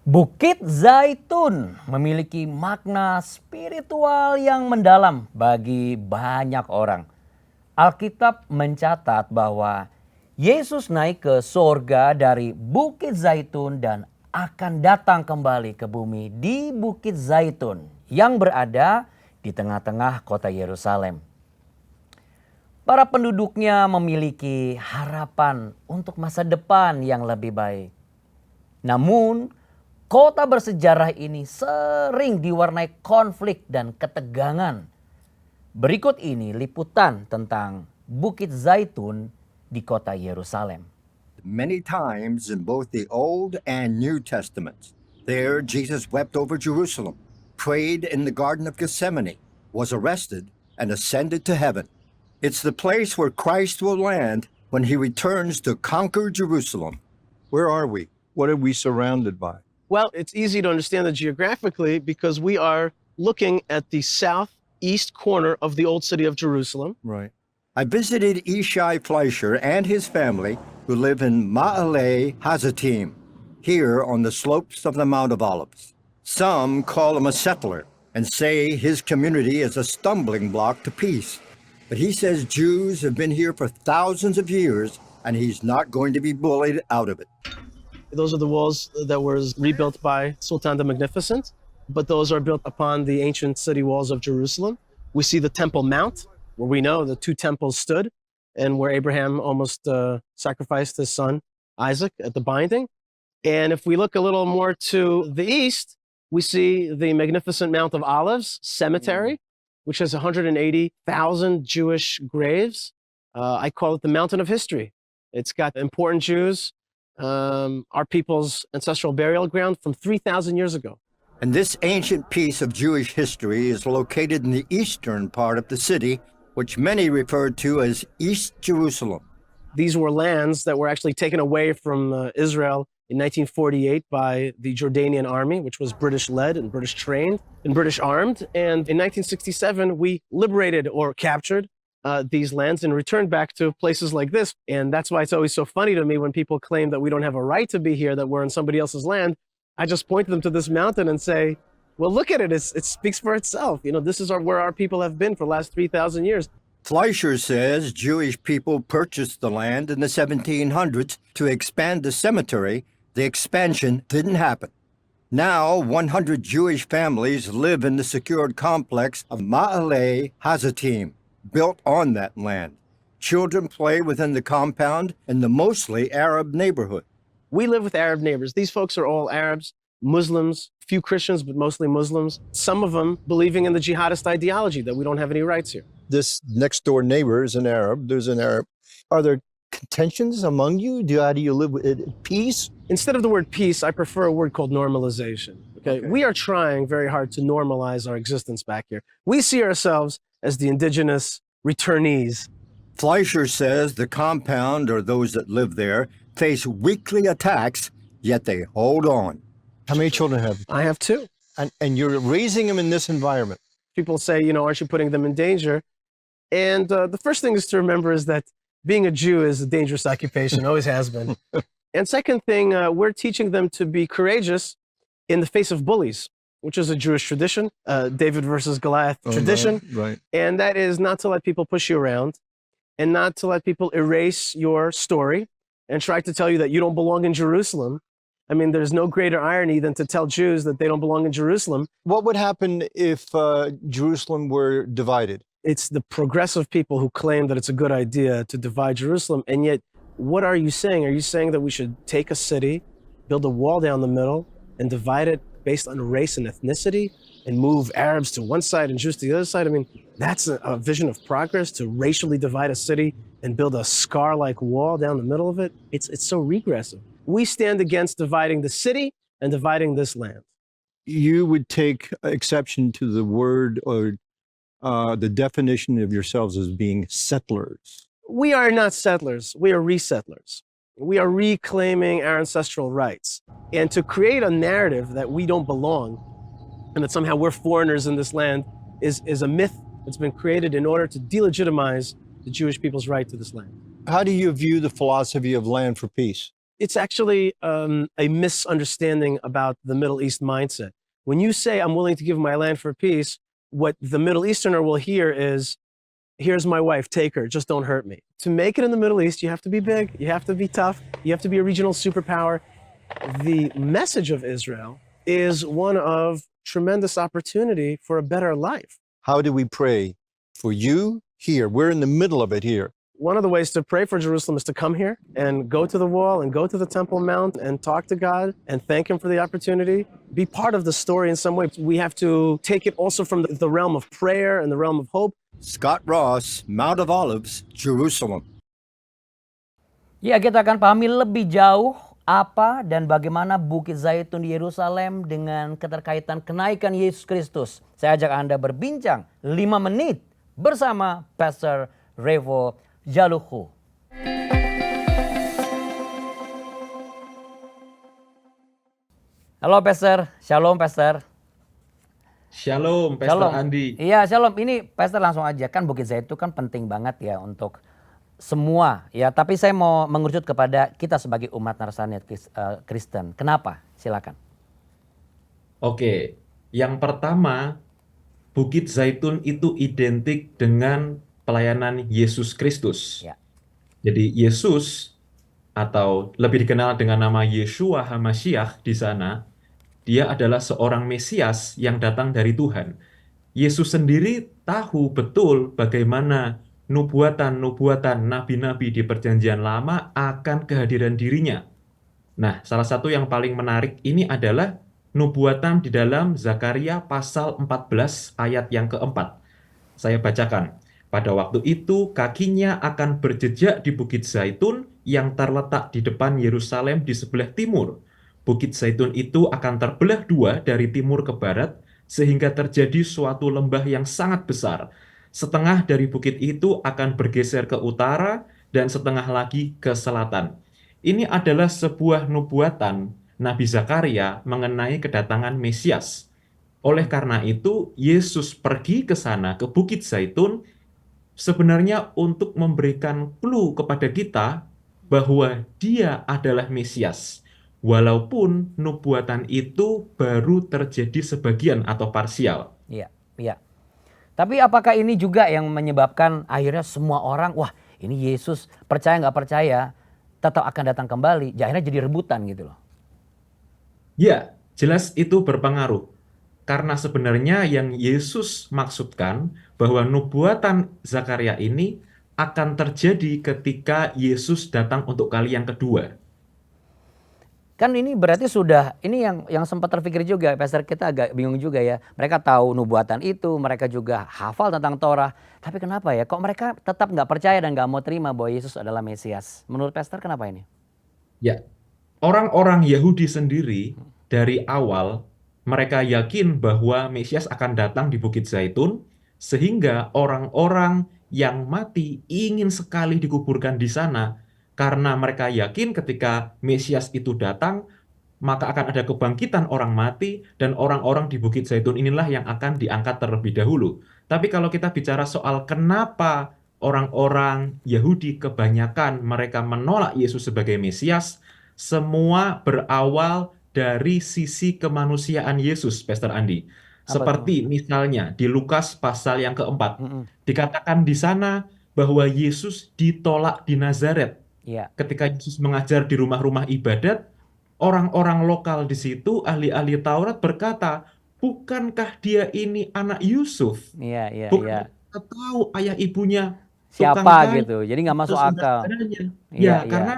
Bukit Zaitun memiliki makna spiritual yang mendalam bagi banyak orang. Alkitab mencatat bahwa Yesus naik ke sorga dari Bukit Zaitun dan akan datang kembali ke bumi di Bukit Zaitun yang berada di tengah-tengah kota Yerusalem. Para penduduknya memiliki harapan untuk masa depan yang lebih baik. Namun, kota bersejarah ini sering diwarnai konflik dan ketegangan. Berikut ini liputan tentang Bukit Zaitun di kota Yerusalem. Many times in both the Old and New Testaments. There, Jesus wept over Jerusalem, prayed in the Garden of Gethsemane, was arrested, and ascended to heaven. It's the place where Christ will land when he returns to conquer Jerusalem. Where are we? What are we surrounded by? Well, it's easy to understand that geographically because we are looking at the southeast corner of the old city of Jerusalem. Right. I visited Ishai Fleischer and his family who live in Ma'ale Hazatim, here on the slopes of the Mount of Olives. Some call him a settler and say his community is a stumbling block to peace. But he says Jews have been here for thousands of years and he's not going to be bullied out of it. Those are the walls that were rebuilt by Sultan the Magnificent, but those are built upon the ancient city walls of Jerusalem. We see the Temple Mount, where we know the two temples stood, and where Abraham almost sacrificed his son Isaac at the binding. And if we look a little more to the east, we see the magnificent Mount of Olives Cemetery, which has 180,000 Jewish graves. I call it the Mountain of History. It's got important Jews, our people's ancestral burial ground from 3,000 years ago. And this ancient piece of Jewish history is located in the eastern part of the city, which many refer to as East Jerusalem. These were lands that were actually taken away from Israel in 1948 by the Jordanian army, which was British-led and British-trained and British-armed. And in 1967, we liberated or captured these lands and returned back to places like this. And that's why it's always so funny to me when people claim that we don't have a right to be here, that we're on somebody else's land. I just point them to this mountain and say, well, look at it. It speaks for itself. You know, this is where our people have been for the last 3,000 years. Fleischer says Jewish people purchased the land in the 1700s to expand the cemetery. The expansion didn't happen. Now, 100 Jewish families live in the secured complex of Ma'ale Hazatim, built on that land. Children play within the compound in the mostly Arab neighborhood. We live with Arab neighbors. These folks are all Arabs, Muslims, few Christians, but mostly Muslims. Some of them believing in the jihadist ideology that we don't have any rights here. This next door neighbor is an Arab. There's an Arab. Are there contentions among you? How do you live with peace? Instead of the word peace, I prefer a word called normalization. Okay? We are trying very hard to normalize our existence back here. We see ourselves as the indigenous returnees. Fleischer says the compound, or those that live there, face weekly attacks, yet they hold on. How many children have you? I have two. And you're raising them in this environment. People say, you know, aren't you putting them in danger? And the first thing is to remember is that being a Jew is a dangerous occupation, always has been. And second thing, we're teaching them to be courageous in the face of bullies, which is a Jewish tradition, David versus Goliath tradition. Right. And that is not to let people push you around and not to let people erase your story and try to tell you that you don't belong in Jerusalem. I mean, there's no greater irony than to tell Jews that they don't belong in Jerusalem. What would happen if Jerusalem were divided? It's the progressive people who claim that it's a good idea to divide Jerusalem. And yet, what are you saying? Are you saying that we should take a city, build a wall down the middle, and divide it based on race and ethnicity, and move Arabs to one side and Jews to the other side? I mean, that's a vision of progress, to racially divide a city and build a scar-like wall down the middle of it. It's so regressive. We stand against dividing the city and dividing this land. You would take exception to the word or the definition of yourselves as being settlers. We are not settlers. We are resettlers. We are reclaiming our ancestral rights. And to create a narrative that we don't belong and that somehow we're foreigners in this land is a myth that's been created in order to delegitimize the Jewish people's right to this land. How do you view the philosophy of land for peace? It's actually a misunderstanding about the Middle East mindset. When you say, I'm willing to give my land for peace, what the Middle Easterner will hear is, here's my wife, take her, just don't hurt me. To make it in the Middle East, you have to be big, you have to be tough, you have to be a regional superpower. The message of Israel is one of tremendous opportunity for a better life. How do we pray for you here? We're in the middle of it here. One of the ways to pray for Jerusalem is to come here and go to the wall and go to the Temple Mount and talk to God and thank Him for the opportunity. Be part of the story in some way. We have to take it also from the realm of prayer and the realm of hope. Scott Ross, Mount of Olives, Jerusalem. Ya, kita akan pahami lebih jauh apa dan bagaimana Bukit Zaitun di Yerusalem dengan keterkaitan kenaikan Yesus Kristus. Saya ajak Anda berbincang 5 menit bersama Pastor Revo Jaluhu. Halo Pastor, Shalom Pastor. Shalom, Pastor Shalom. Andi. Iya, Shalom. Ini Pastor langsung aja, kan Bukit Zaitun kan penting banget ya untuk semua ya. Tapi saya mau mengerucut kepada kita sebagai umat Nasrani Kristen. Kenapa? Silakan. Oke, yang pertama, Bukit Zaitun itu identik dengan pelayanan Yesus Kristus. Ya. Jadi Yesus atau lebih dikenal dengan nama Yeshua HaMashiach di sana, dia adalah seorang Mesias yang datang dari Tuhan. Yesus sendiri tahu betul bagaimana nubuatan-nubuatan nabi-nabi di Perjanjian Lama akan kehadiran dirinya. Nah, salah satu yang paling menarik ini adalah nubuatan di dalam Zakaria pasal 14 ayat yang keempat. Saya bacakan. Pada waktu itu kakinya akan berjejak di Bukit Zaitun yang terletak di depan Yerusalem di sebelah timur. Bukit Zaitun itu akan terbelah dua dari timur ke barat, sehingga terjadi suatu lembah yang sangat besar. Setengah dari bukit itu akan bergeser ke utara dan setengah lagi ke selatan. Ini adalah sebuah nubuatan Nabi Zakaria mengenai kedatangan Mesias. Oleh karena itu, Yesus pergi ke sana, ke Bukit Zaitun, sebenarnya untuk memberikan clue kepada kita bahwa dia adalah Mesias. Walaupun nubuatan itu baru terjadi sebagian atau parsial. Iya, iya. Tapi apakah ini juga yang menyebabkan akhirnya semua orang, wah ini Yesus percaya nggak percaya, tetap akan datang kembali. Akhirnya jadi rebutan gitu loh. Ya, jelas itu berpengaruh. Karena sebenarnya yang Yesus maksudkan bahwa nubuatan Zakaria ini akan terjadi ketika Yesus datang untuk kali yang kedua. Kan ini berarti sudah, ini yang sempat terpikir juga, Pastor, kita agak bingung juga ya. Mereka tahu nubuatan itu, mereka juga hafal tentang Torah. Tapi kenapa ya, kok mereka tetap nggak percaya dan nggak mau terima bahwa Yesus adalah Mesias? Menurut Pastor kenapa ini? Ya, orang-orang Yahudi sendiri dari awal mereka yakin bahwa Mesias akan datang di Bukit Zaitun, sehingga orang-orang yang mati ingin sekali dikuburkan di sana, karena mereka yakin ketika Mesias itu datang, maka akan ada kebangkitan orang mati, dan orang-orang di Bukit Zaitun inilah yang akan diangkat terlebih dahulu. Tapi kalau kita bicara soal kenapa orang-orang Yahudi kebanyakan mereka menolak Yesus sebagai Mesias, semua berawal dari sisi kemanusiaan Yesus, Pastor Andi. Seperti misalnya di Lukas pasal yang keempat, dikatakan di sana bahwa Yesus ditolak di Nazaret. Iya. Ketika Yesus mengajar di rumah-rumah ibadat, orang-orang lokal di situ, ahli-ahli Taurat berkata, bukankah dia ini anak Yusuf? Iya, iya, Bukan iya. kita tahu ayah ibunya Siapa tukang kayu, gitu, jadi nggak masuk atau akal. saudaranya. Iya, iya. Karena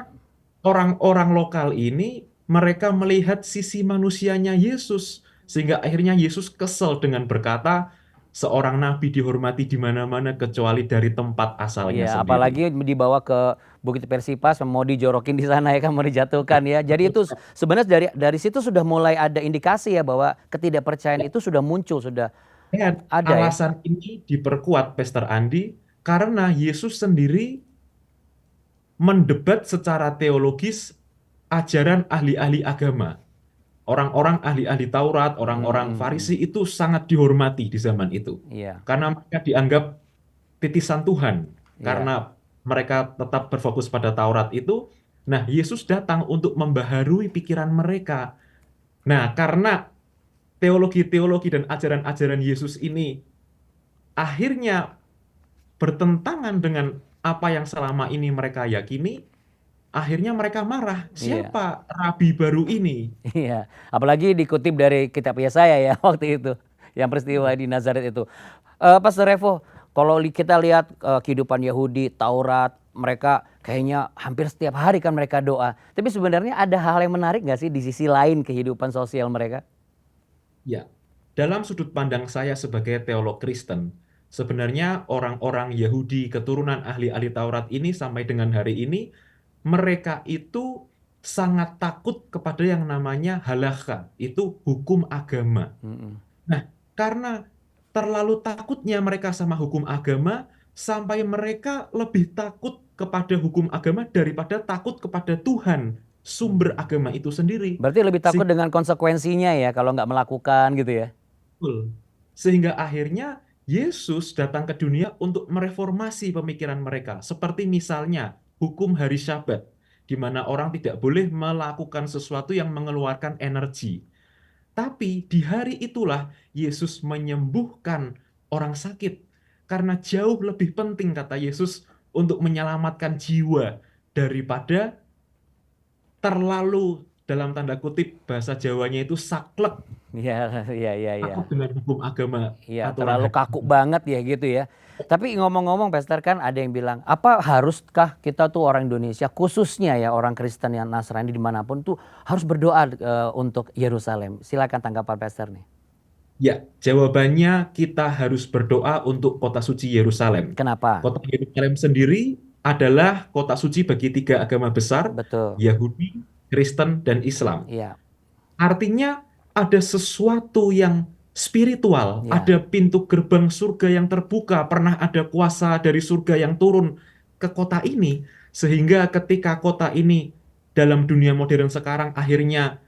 orang-orang lokal ini mereka melihat sisi manusianya Yesus, sehingga akhirnya Yesus kesal dengan berkata, seorang nabi dihormati di mana-mana kecuali dari tempat asalnya Iya, sendiri. apalagi dibawa ke Bukit Persipas, mau dijorokin di sana ya kan, mau dijatuhkan ya. Jadi itu sebenarnya dari situ sudah mulai ada indikasi ya bahwa ketidakpercayaan itu sudah muncul, sudah Dan ada ya. alasan ini diperkuat, Pastor Andi, karena Yesus sendiri mendebat secara teologis ajaran ahli-ahli agama. Orang-orang ahli-ahli Taurat, orang-orang Farisi itu sangat dihormati di zaman itu. Iya. Karena mereka dianggap titisan Tuhan. Iya. Karena mereka tetap berfokus pada Taurat itu, Nah, Yesus datang untuk membaharui pikiran mereka. Nah, karena teologi-teologi dan ajaran-ajaran Yesus ini akhirnya bertentangan dengan apa yang selama ini mereka yakini, akhirnya mereka marah. Iya. Siapa rabi baru ini? Iya, apalagi dikutip dari kitab Yesaya ya waktu itu, yang peristiwa di Nazaret itu. Pastor Revo, kalau kita lihat kehidupan Yahudi, Taurat, mereka kayaknya hampir setiap hari kan mereka doa. Tapi sebenarnya ada hal yang menarik nggak sih di sisi lain kehidupan sosial mereka? Ya, dalam sudut pandang saya sebagai teolog Kristen, sebenarnya orang-orang Yahudi keturunan ahli-ahli Taurat ini sampai dengan hari ini, mereka itu sangat takut kepada yang namanya halakha, itu hukum agama. Mm-mm. Nah, karena terlalu takutnya mereka sama hukum agama, sampai mereka lebih takut kepada hukum agama daripada takut kepada Tuhan, sumber agama itu sendiri. Berarti lebih takut dengan konsekuensinya ya kalau nggak melakukan gitu ya? Betul. Sehingga akhirnya Yesus datang ke dunia untuk mereformasi pemikiran mereka. Seperti misalnya hukum hari Syabat, di mana orang tidak boleh melakukan sesuatu yang mengeluarkan energi. Tapi di hari itulah Yesus menyembuhkan orang sakit. Karena jauh lebih penting, kata Yesus, untuk menyelamatkan jiwa daripada terlalu, dalam tanda kutip bahasa Jawanya itu saklek, Iya, iya, iya, iya. takut dengan hukum agama, Iya, aturan terlalu kaku hakim. banget ya gitu ya. Tapi ngomong-ngomong Pastor, kan ada yang bilang, apa haruskah kita tuh orang Indonesia, khususnya ya orang Kristen yang Nasrani dimanapun tuh harus berdoa untuk Yerusalem? Silakan tanggapan Pastor nih. Ya, jawabannya kita harus berdoa untuk kota suci Yerusalem. Kenapa? Kota Yerusalem sendiri adalah kota suci bagi tiga agama besar, Betul. Yahudi, Kristen, dan Islam. Iya, Artinya ada sesuatu yang spiritual, iya, ada pintu gerbang surga yang terbuka, pernah ada kuasa dari surga yang turun ke kota ini, sehingga ketika kota ini dalam dunia modern sekarang akhirnya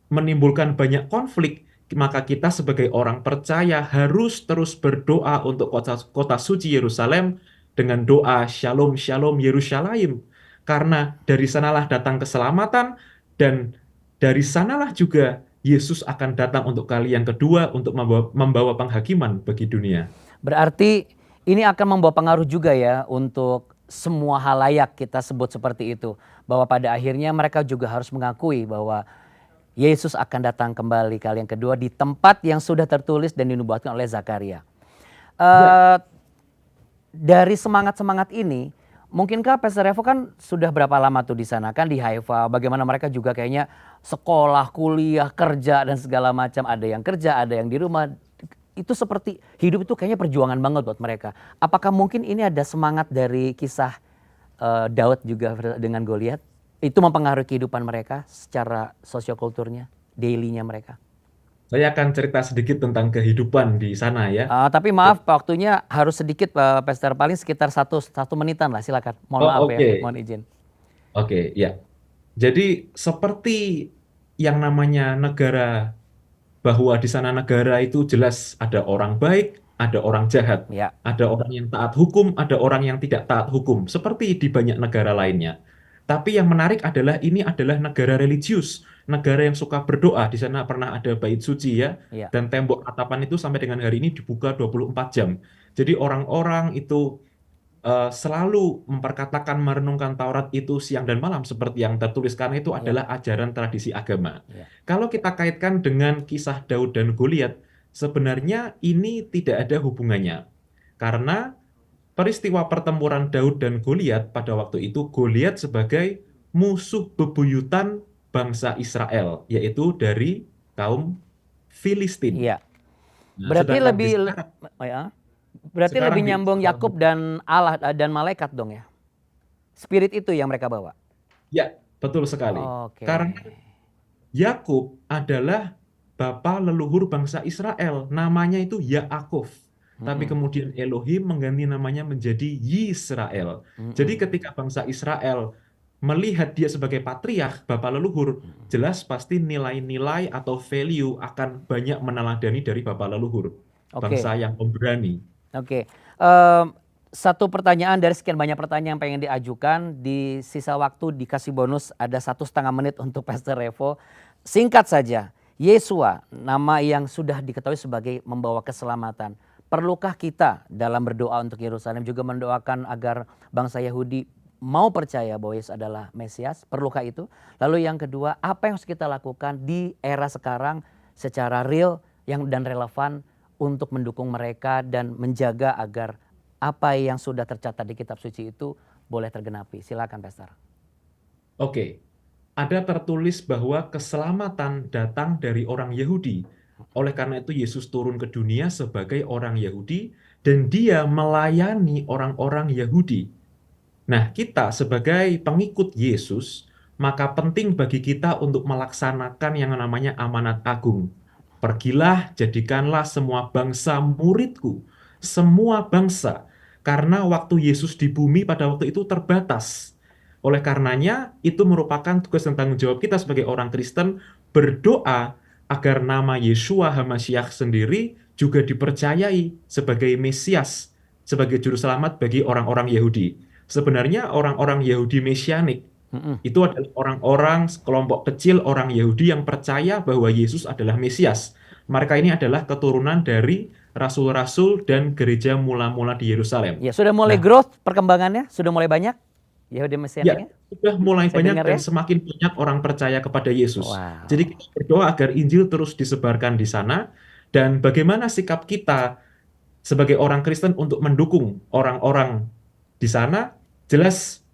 menimbulkan banyak konflik, maka kita sebagai orang percaya harus terus berdoa untuk kota suci Yerusalem dengan doa Shalom Shalom Yerusalem. Karena dari sanalah datang keselamatan, dan dari sanalah juga Yesus akan datang untuk kali yang kedua untuk membawa penghakiman bagi dunia. berarti ini akan membawa pengaruh juga ya untuk semua halayak, kita sebut seperti itu. Bahwa pada akhirnya mereka juga harus mengakui bahwa Yesus akan datang kembali kali yang kedua di tempat yang sudah tertulis dan dinubuatkan oleh Zakaria. Ya, Eh, dari semangat-semangat ini, mungkinkah Pastor Revo kan sudah berapa lama tuh di sana kan di Haifa? Bagaimana mereka juga kayaknya sekolah, kuliah, kerja dan segala macam. Ada yang kerja, ada yang di rumah. Itu seperti hidup itu kayaknya perjuangan banget buat mereka. Apakah mungkin ini ada semangat dari kisah Daud juga dengan Goliat? Itu mempengaruhi kehidupan mereka secara sosiokulturnya, daily-nya mereka. saya akan cerita sedikit tentang kehidupan di sana ya. Tapi maaf waktunya harus sedikit Pastor, paling sekitar satu menitan lah, silakan. Mohon maaf Oh, ya, oke. mohon izin. Oke, ya. Jadi seperti yang namanya negara, bahwa di sana negara itu jelas ada orang baik, ada orang jahat, Ya, ada orang yang taat hukum, ada orang yang tidak taat hukum, seperti di banyak negara lainnya. Tapi yang menarik adalah ini adalah negara religius, negara yang suka berdoa. Di sana pernah ada bait suci ya, ya, dan tembok atapan itu sampai dengan hari ini dibuka 24 jam. Jadi orang-orang itu selalu memperkatakan merenungkan Taurat itu siang dan malam seperti yang tertulis, karena itu ya, adalah ajaran tradisi agama. ya. Kalau kita kaitkan dengan kisah Daud dan Goliat, sebenarnya ini tidak ada hubungannya. Karena peristiwa pertempuran Daud dan Goliat pada waktu itu, Goliat sebagai musuh bebuyutan bangsa Israel, yaitu dari kaum Filistin. Iya. Nah, Berarti sedangkan lebih ya. Berarti sekarang lebih di nyambung Yakub dan Allah dan malaikat dong ya. Spirit itu yang mereka bawa. Ya, betul sekali. Oke. Karena Yakub adalah bapa leluhur bangsa Israel. Namanya itu Yaakov. Tapi Mm-mm. kemudian Elohim mengganti namanya menjadi Yisrael. Jadi Mm-mm. ketika bangsa Israel melihat dia sebagai patriark, bapa leluhur, jelas pasti nilai-nilai atau value akan banyak meneladani dari bapa leluhur. Oke. Bangsa yang pemberani. Oke. Em, satu pertanyaan dari sekian banyak pertanyaan yang pengen diajukan. Di sisa waktu dikasih bonus ada 1,5 menit untuk Pastor Revo. Singkat saja, Yesua, nama yang sudah diketahui sebagai membawa keselamatan. Perlukah kita dalam berdoa untuk Yerusalem juga mendoakan agar bangsa Yahudi mau percaya bahwa Yesus adalah Mesias? Perlukah itu? Lalu yang kedua, apa yang harus kita lakukan di era sekarang secara real dan relevan untuk mendukung mereka dan menjaga agar apa yang sudah tercatat di kitab suci itu boleh tergenapi? Silakan Pastor. Oke, ada tertulis bahwa keselamatan datang dari orang Yahudi. Oleh karena itu Yesus turun ke dunia sebagai orang Yahudi dan dia melayani orang-orang Yahudi. Nah, kita sebagai pengikut Yesus, maka penting bagi kita untuk melaksanakan yang namanya amanat agung. Pergilah, jadikanlah semua bangsa muridku, semua bangsa. Karena waktu Yesus di bumi pada waktu itu terbatas. Oleh karenanya, itu merupakan tugas dan tanggung jawab kita sebagai orang Kristen berdoa agar nama Yeshua HaMashiach sendiri juga dipercayai sebagai Mesias, sebagai juru selamat bagi orang-orang Yahudi. Sebenarnya orang-orang Yahudi Mesianik itu adalah orang-orang kelompok kecil orang Yahudi yang percaya bahwa Yesus adalah Mesias. Mereka ini adalah keturunan dari rasul-rasul dan gereja mula-mula di Yerusalem. Ya, sudah mulai Nah, growth perkembangannya? Sudah mulai banyak Yahudi ya, Mesianiknya? sudah mulai Saya banyak dengar dan ya. semakin banyak orang percaya kepada Yesus. Wow. Jadi kita berdoa agar Injil terus disebarkan di sana. Dan bagaimana sikap kita sebagai orang Kristen untuk mendukung orang-orang di sana? Jelas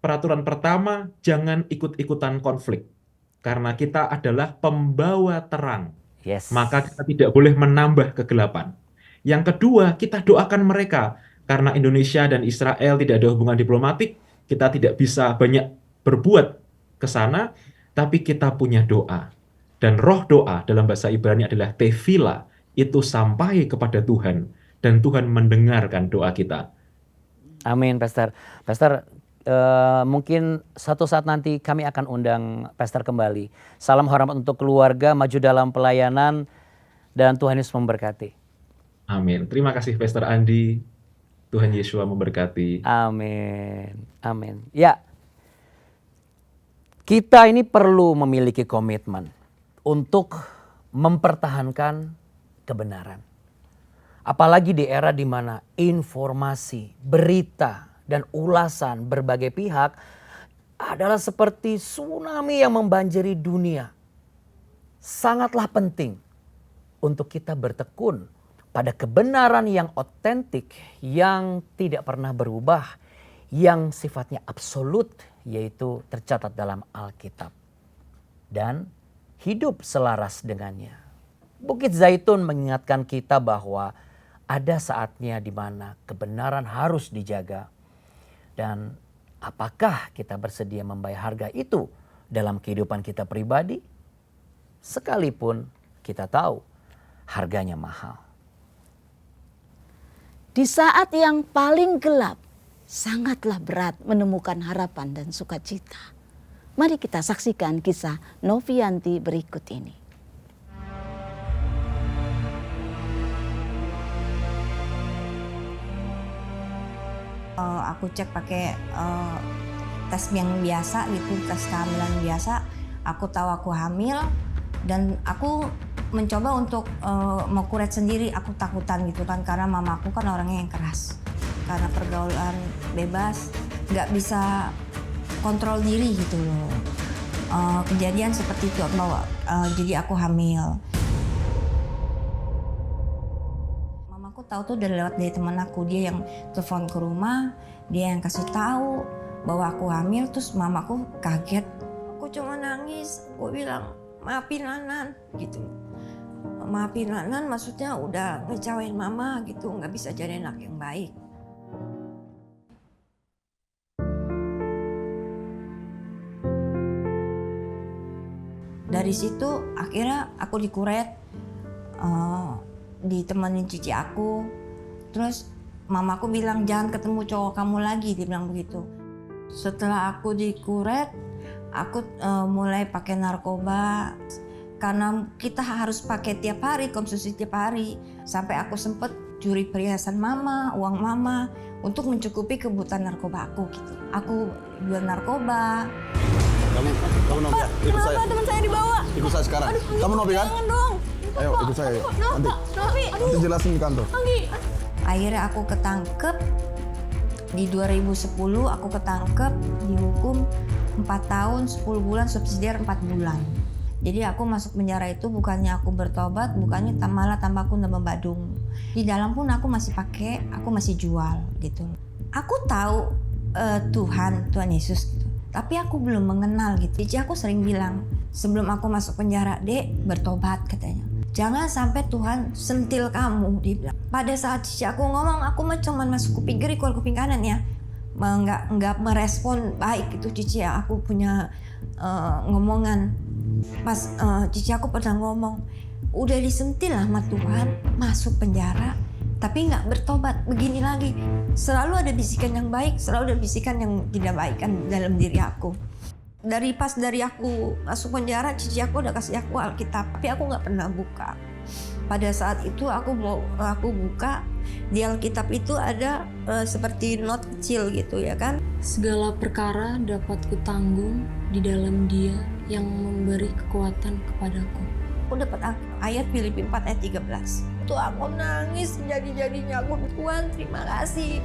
peraturan pertama, jangan ikut-ikutan konflik. Karena kita adalah pembawa terang. Yes. Maka kita tidak boleh menambah kegelapan. Yang kedua, kita doakan mereka. Karena Indonesia dan Israel tidak ada hubungan diplomatik, kita tidak bisa banyak berbuat ke sana, tapi kita punya doa. Dan roh doa dalam bahasa Ibrani adalah tefila, itu sampai kepada Tuhan. Dan Tuhan mendengarkan doa kita. Amin, Pastor. Pastor, mungkin satu saat nanti kami akan undang Pastor kembali. Salam hormat untuk keluarga, maju dalam pelayanan, dan Tuhan Yesus memberkati. Amin. Terima kasih Pastor Andi. Tuhan Yesus memberkati. Amin. Amin. Ya, kita ini perlu memiliki komitmen untuk mempertahankan kebenaran. Apalagi di era di mana informasi, berita, dan ulasan berbagai pihak adalah seperti tsunami yang membanjiri dunia. Sangatlah penting untuk kita bertekun pada kebenaran yang otentik, yang tidak pernah berubah, yang sifatnya absolut, yaitu tercatat dalam Alkitab. Dan hidup selaras dengannya. Bukit Zaitun mengingatkan kita bahwa ada saatnya di mana kebenaran harus dijaga. Dan apakah kita bersedia membayar harga itu dalam kehidupan kita pribadi? Sekalipun kita tahu harganya mahal. Di saat yang paling gelap, sangatlah berat menemukan harapan dan sukacita. Mari kita saksikan kisah Novianti berikut ini. Aku cek pakai tes yang biasa gitu, tes kehamilan biasa. Aku tahu aku hamil dan aku mencoba untuk mau kuret sendiri. Aku takutan gitu kan karena mama aku kan orangnya yang keras. Karena pergaulan bebas, nggak bisa kontrol diri gitu loh. Kejadian seperti itu bahwa jadi aku hamil. Aku tahu tuh dari lewat dari teman aku, dia yang telepon ke rumah, dia yang kasih tahu bahwa aku hamil. Terus mamaku kaget, aku cuma nangis, gue bilang maafin Nanan gitu. Maafin Nanan maksudnya udah ngecewain mama gitu, nggak bisa jadi anak yang baik. Dari situ akhirnya aku dikuret. Ditemenin cici aku, terus mamaku bilang jangan ketemu cowok kamu lagi, dia bilang begitu. Setelah aku dikuret, aku mulai pakai narkoba karena kita harus pakai tiap hari, konsumsi tiap hari, sampai aku sempet curi perhiasan mama, uang mama untuk mencukupi kebutuhan narkoba aku gitu. Aku jual narkoba. Kamu Novi ya? Ikut saya. Teman saya dibawa. Ikut saya sekarang. Kamu Novi kan? Jangan dong. Ayo ikut saya. Yuk. Nanti Novi. jelasin di kantor. Akhirnya aku ketangkep di 2010, aku ketangkep dihukum 4 tahun 10 bulan, subsidiar 4 bulan. Jadi aku masuk penjara itu bukannya aku bertobat, bukannya malah tambah aku nambah badung. Di dalam pun aku masih pakai, aku masih jual gitu. Aku tahu Tuhan Yesus gitu. Tapi aku belum mengenal gitu. Jadi aku sering bilang sebelum aku masuk penjara, "Dek, bertobat," katanya. "Jangan sampai Tuhan sentil kamu," dia bilang. Pada saat cici aku ngomong, aku cuma masuk kuping kiri, keluar kuping kanan ya. Nggak merespon baik gitu cici ya. Aku punya ngomongan. Pas cici aku pernah ngomong, udah disentil lah sama Tuhan, masuk penjara, tapi nggak bertobat, begini lagi. Selalu ada bisikan yang baik, selalu ada bisikan yang tidak baik kan dalam diri aku. Dari aku masuk penjara, cici aku udah kasih aku Alkitab, tapi aku nggak pernah buka. Pada saat itu aku buka, di Alkitab itu ada seperti not kecil gitu ya kan. Segala perkara dapat kutanggung di dalam Dia yang memberi kekuatan kepadaku. Aku dapat ayat Filipi 4 ayat 13. Itu aku nangis jadi-jadinya aku, "Tuhan, terima kasih.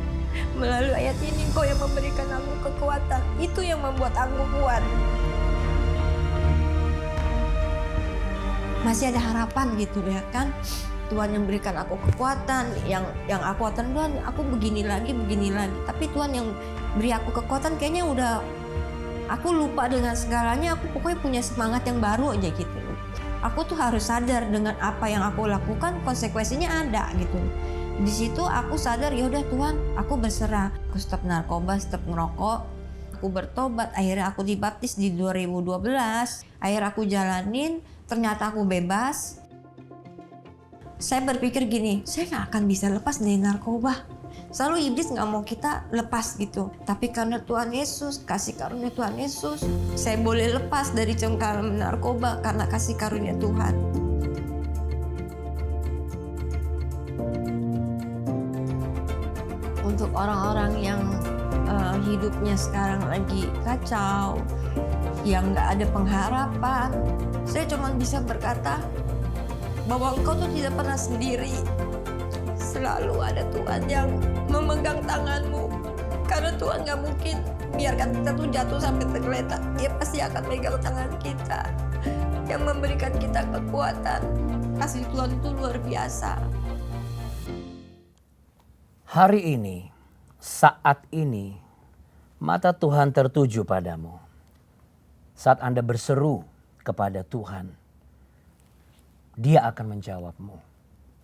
Melalui ayat ini Kau yang memberikan aku kekuatan. Itu yang membuat aku kuat." Masih ada harapan gitu ya kan. Tuhan yang berikan aku kekuatan, yang aku kekuatan, Tuhan aku begini lagi. Tapi Tuhan yang beri aku kekuatan kayaknya udah, aku lupa dengan segalanya, aku pokoknya punya semangat yang baru aja gitu. Aku tuh harus sadar dengan apa yang aku lakukan konsekuensinya ada gitu. Di situ aku sadar, ya udah Tuhan, aku berserah. Aku stop narkoba, stop ngerokok. Aku bertobat, akhirnya aku dibaptis di 2012. Akhirnya aku jalanin, ternyata aku bebas. Saya berpikir gini, saya nggak akan bisa lepas dari narkoba. Selalu iblis nggak mau kita lepas gitu. Tapi karena Tuhan Yesus, kasih karunia Tuhan Yesus, saya boleh lepas dari cengkraman narkoba karena kasih karunia Tuhan. Untuk orang-orang yang hidupnya sekarang lagi kacau, yang nggak ada pengharapan, saya cuma bisa berkata bahwa engkau tuh tidak pernah sendiri. Selalu ada Tuhan yang memegang tanganmu. Karena Tuhan gak mungkin biarkan kita tuh jatuh sampai tergeletak. Dia pasti akan megang tangan kita, yang memberikan kita kekuatan. Kasih Tuhan itu luar biasa. Hari ini, saat ini, mata Tuhan tertuju padamu. Saat Anda berseru kepada Tuhan, Dia akan menjawabmu.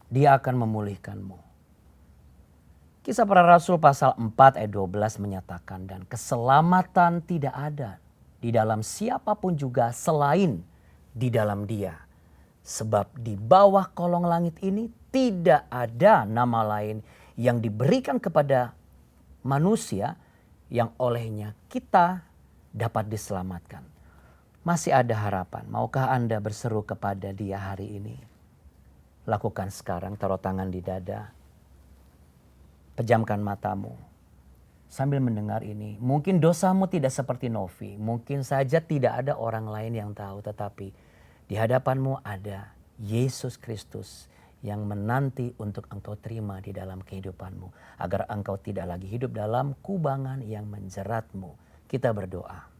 Dia akan memulihkanmu. Kisah Para Rasul pasal 4 ayat 12 menyatakan, "Dan keselamatan tidak ada di dalam siapapun juga selain di dalam Dia. Sebab di bawah kolong langit ini tidak ada nama lain yang diberikan kepada manusia yang olehnya kita dapat diselamatkan." Masih ada harapan. Maukah Anda berseru kepada Dia hari ini? Lakukan sekarang, taruh tangan di dada. Pejamkan matamu sambil mendengar ini. Mungkin dosamu tidak seperti Novi. Mungkin saja tidak ada orang lain yang tahu. Tetapi di hadapanmu ada Yesus Kristus yang menanti untuk engkau terima di dalam kehidupanmu. Agar engkau tidak lagi hidup dalam kubangan yang menjeratmu. Kita berdoa.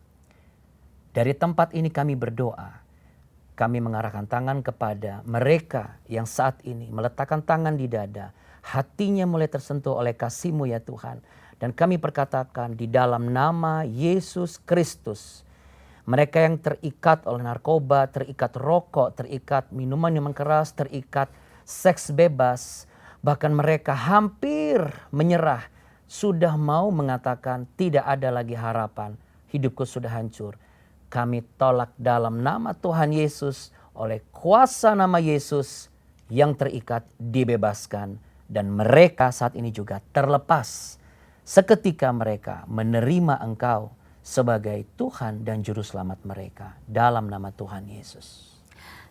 Dari tempat ini kami berdoa. Kami mengarahkan tangan kepada mereka yang saat ini meletakkan tangan di dada. Hatinya mulai tersentuh oleh kasih-Mu ya Tuhan. Dan kami perkatakan di dalam nama Yesus Kristus. Mereka yang terikat oleh narkoba, terikat rokok, terikat minuman-minuman keras, terikat seks bebas. Bahkan mereka hampir menyerah. Sudah mau mengatakan tidak ada lagi harapan. Hidupku sudah hancur. Kami tolak dalam nama Tuhan Yesus, oleh kuasa nama Yesus yang terikat dibebaskan. Dan mereka saat ini juga terlepas. Seketika mereka menerima Engkau sebagai Tuhan dan Juru Selamat mereka. Dalam nama Tuhan Yesus.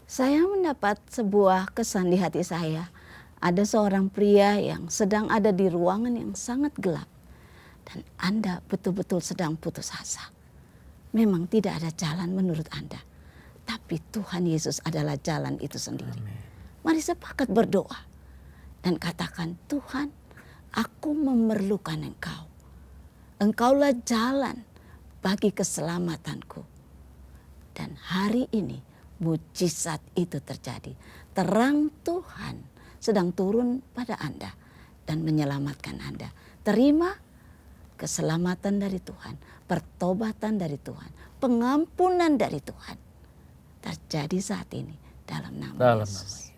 Saya mendapat sebuah kesan di hati saya. Ada seorang pria yang sedang ada di ruangan yang sangat gelap. Dan Anda betul-betul sedang putus asa. Memang tidak ada jalan menurut Anda. Tapi Tuhan Yesus adalah jalan itu sendiri. Mari sepakat berdoa. Dan katakan, Tuhan, aku memerlukan Engkau. Engkaulah jalan bagi keselamatanku. Dan hari ini mujizat itu terjadi. Terang Tuhan sedang turun pada Anda dan menyelamatkan Anda. Terima keselamatan dari Tuhan, pertobatan dari Tuhan, pengampunan dari Tuhan. Terjadi saat ini dalam nama Yesus.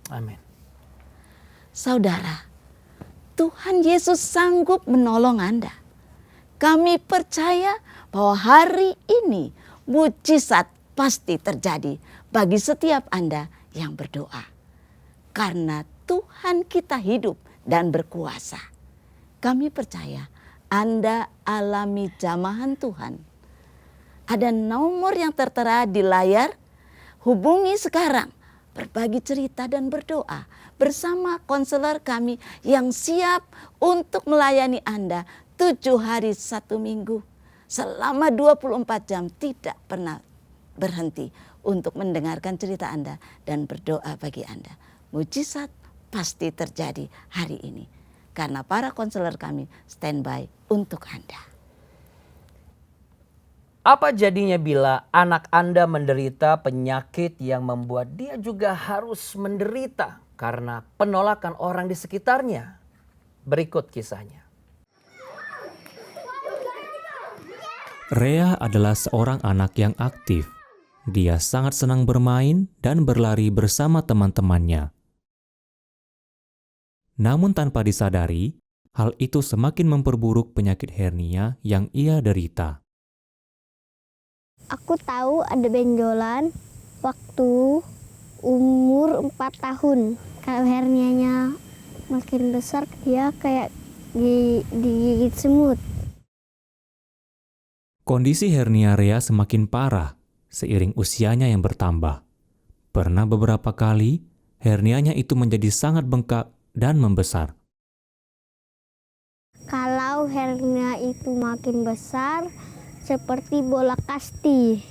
Amin. Saudara, Tuhan Yesus sanggup menolong Anda. Kami percaya bahwa hari ini mujizat pasti terjadi bagi setiap Anda yang berdoa. Karena Tuhan kita hidup dan berkuasa. Kami percaya Anda alami jamahan Tuhan. Ada nomor yang tertera di layar. Hubungi sekarang, berbagi cerita dan berdoa bersama konselor kami yang siap untuk melayani Anda 7 hari 1 minggu. Selama 24 jam tidak pernah berhenti untuk mendengarkan cerita Anda dan berdoa bagi Anda. Mujizat pasti terjadi hari ini. Karena para konselor kami standby untuk Anda. Apa jadinya bila anak Anda menderita penyakit yang membuat dia juga harus menderita karena penolakan orang di sekitarnya? Berikut kisahnya. Rea adalah seorang anak yang aktif. Dia sangat senang bermain dan berlari bersama teman-temannya. Namun tanpa disadari, hal itu semakin memperburuk penyakit hernia yang ia derita. Aku tahu ada benjolan waktu umur 4 tahun. Kalau hernianya makin besar, dia kayak digigit semut. Kondisi hernia Rea semakin parah seiring usianya yang bertambah. Pernah beberapa kali, hernianya itu menjadi sangat bengkak dan membesar. Kalau hernia itu makin besar, seperti bola kasti.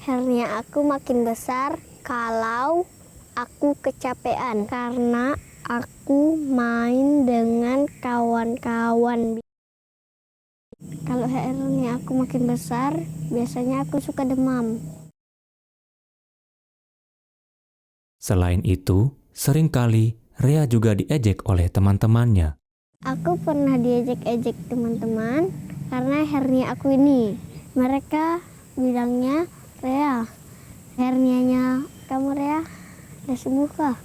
Hernia aku makin besar kalau aku kecapean karena aku main dengan kawan-kawan. Kalau hernia aku makin besar, biasanya aku suka demam. Selain itu, seringkali Rea juga diejek oleh teman-temannya. Aku pernah diejek-ejek teman-teman karena hernia aku ini. Mereka bilangnya, Rea, hernianya kamu Rea, udah sembuh kah?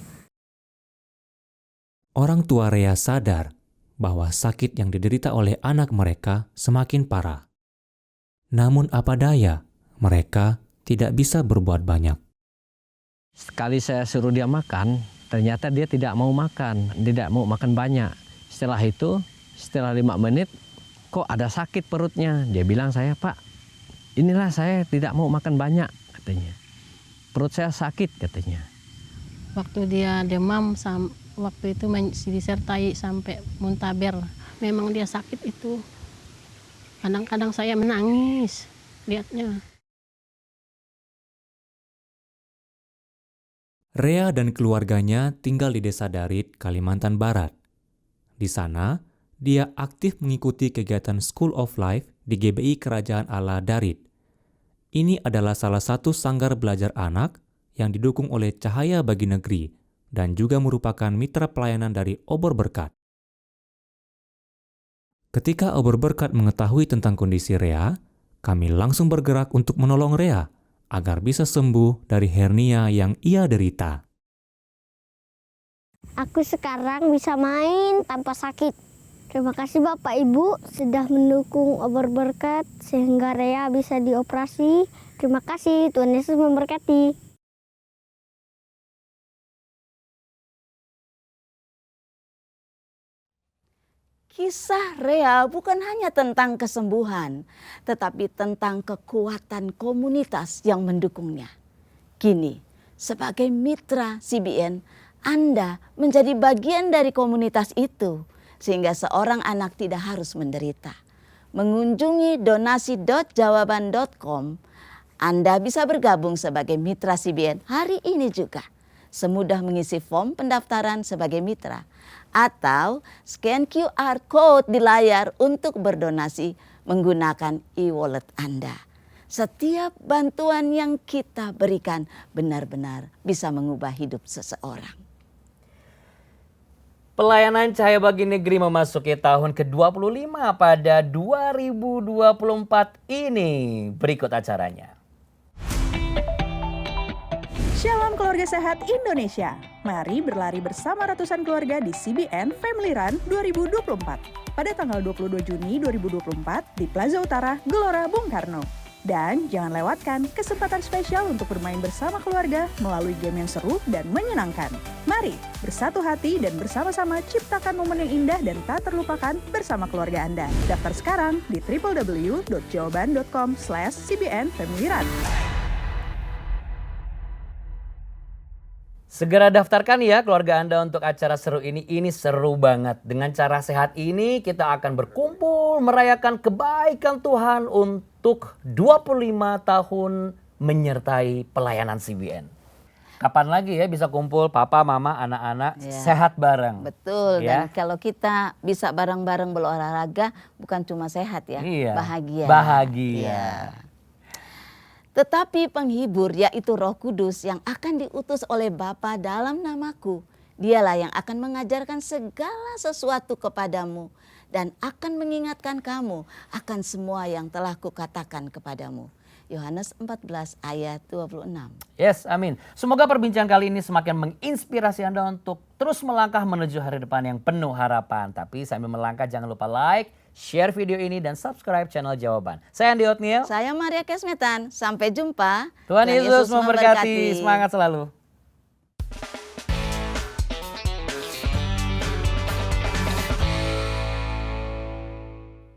Orang tua Rea sadar bahwa sakit yang diderita oleh anak mereka semakin parah. Namun apa daya, mereka tidak bisa berbuat banyak. Sekali saya suruh dia makan, ternyata dia tidak mau makan banyak. Setelah itu, setelah 5 menit, kok ada sakit perutnya. Dia bilang saya, Pak, inilah saya tidak mau makan banyak, katanya. Perut saya sakit, katanya. Waktu dia demam, waktu itu disertai sampai muntaber. Memang dia sakit itu. Kadang-kadang saya menangis lihatnya. Rea dan keluarganya tinggal di Desa Darit, Kalimantan Barat. Di sana, dia aktif mengikuti kegiatan School of Life di GBI Kerajaan Allah Darit. Ini adalah salah satu sanggar belajar anak yang didukung oleh Cahaya Bagi Negeri dan juga merupakan mitra pelayanan dari Obor Berkat. Ketika Obor Berkat mengetahui tentang kondisi Rea, kami langsung bergerak untuk menolong Rea agar bisa sembuh dari hernia yang ia derita. Aku sekarang bisa main tanpa sakit. Terima kasih Bapak Ibu sudah mendukung Obor Berkat sehingga Rea bisa dioperasi. Terima kasih, Tuhan Yesus memberkati. Kisah Rea bukan hanya tentang kesembuhan, tetapi tentang kekuatan komunitas yang mendukungnya. Kini, sebagai mitra CBN, Anda menjadi bagian dari komunitas itu, sehingga seorang anak tidak harus menderita. Mengunjungi donasi.jawaban.com, Anda bisa bergabung sebagai mitra CBN hari ini juga. Semudah mengisi form pendaftaran sebagai mitra atau scan QR code di layar untuk berdonasi menggunakan e-wallet Anda. Setiap bantuan yang kita berikan benar-benar bisa mengubah hidup seseorang. Pelayanan Cahaya Bagi Negeri memasuki tahun ke-25 pada 2024 ini. Berikut acaranya. Shalom keluarga sehat Indonesia. Mari berlari bersama ratusan keluarga di CBN Family Run 2024 pada tanggal 22 Juni 2024 di Plaza Utara, Gelora Bung Karno. Dan jangan lewatkan kesempatan spesial untuk bermain bersama keluarga melalui game yang seru dan menyenangkan. Mari bersatu hati dan bersama-sama ciptakan momen yang indah dan tak terlupakan bersama keluarga Anda. Daftar sekarang di www.jawaban.com/cbnfamilyrun. Segera daftarkan ya keluarga Anda untuk acara seru ini. Ini seru banget. Dengan cara sehat ini kita akan berkumpul merayakan kebaikan Tuhan untuk 25 tahun menyertai pelayanan CBN. Kapan lagi ya bisa kumpul papa, mama, anak-anak sehat bareng. Betul, ya. dan kalau kita bisa bareng-bareng berolahraga bukan cuma sehat ya, Iya, bahagia. bahagia. Tetapi penghibur yaitu Roh Kudus yang akan diutus oleh Bapa dalam namaku. Dialah yang akan mengajarkan segala sesuatu kepadamu dan akan mengingatkan kamu akan semua yang telah kukatakan kepadamu. Yohanes 14 ayat 26. Yes, amin. Semoga perbincangan kali ini semakin menginspirasi Anda untuk terus melangkah menuju hari depan yang penuh harapan. Tapi sambil melangkah jangan lupa like, share video ini dan subscribe channel Jawaban. Saya Andi Otniel. Saya Maria Kesmetan. Sampai jumpa. Tuhan Yesus memberkati. Semangat selalu.